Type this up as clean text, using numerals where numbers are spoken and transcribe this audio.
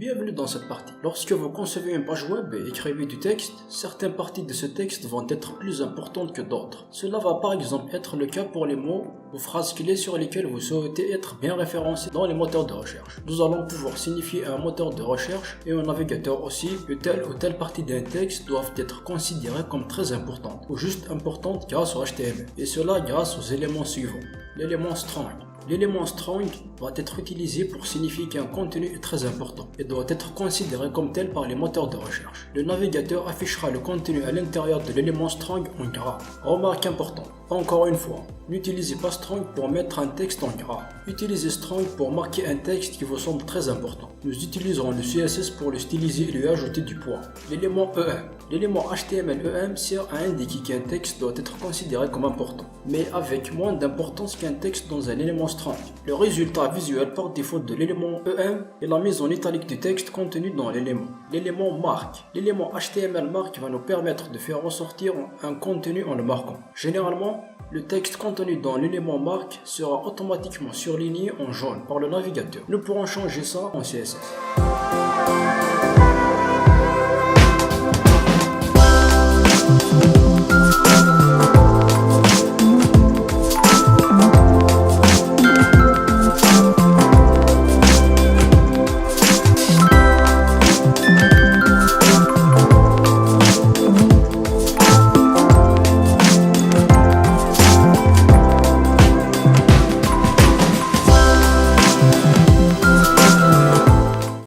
Bienvenue dans cette partie. Lorsque vous concevez une page web et écrivez du texte, certaines parties de ce texte vont être plus importantes que d'autres. Cela va par exemple être le cas pour les mots ou phrases clés sur lesquelles vous souhaitez être bien référencé dans les moteurs de recherche. Nous allons pouvoir signifier à un moteur de recherche et un navigateur aussi que telle ou telle partie d'un texte doivent être considérées comme très importantes ou juste importantes grâce au HTML. Et cela grâce aux éléments suivants. L'élément strong. L'élément strong va être utilisé pour signifier qu'un contenu est très important et doit être considéré comme tel par les moteurs de recherche. Le navigateur affichera le contenu à l'intérieur de l'élément strong en gras. Remarque importante, encore une fois, n'utilisez pas strong pour mettre un texte en gras. Utilisez strong pour marquer un texte qui vous semble très important. Nous utiliserons le CSS pour le styliser et lui ajouter du poids. L'élément EM. L'élément HTML-EM sert à indiquer qu'un texte doit être considéré comme important, mais avec moins d'importance qu'un texte dans un élément strong. Le résultat visuel par défaut de l'élément EM est la mise en italique du texte contenu dans l'élément. L'élément marque. L'élément HTML marque va nous permettre de faire ressortir un contenu en le marquant. Généralement, le texte contenu dans l'élément marque sera automatiquement surligné en jaune par le navigateur. Nous pourrons changer ça en CSS.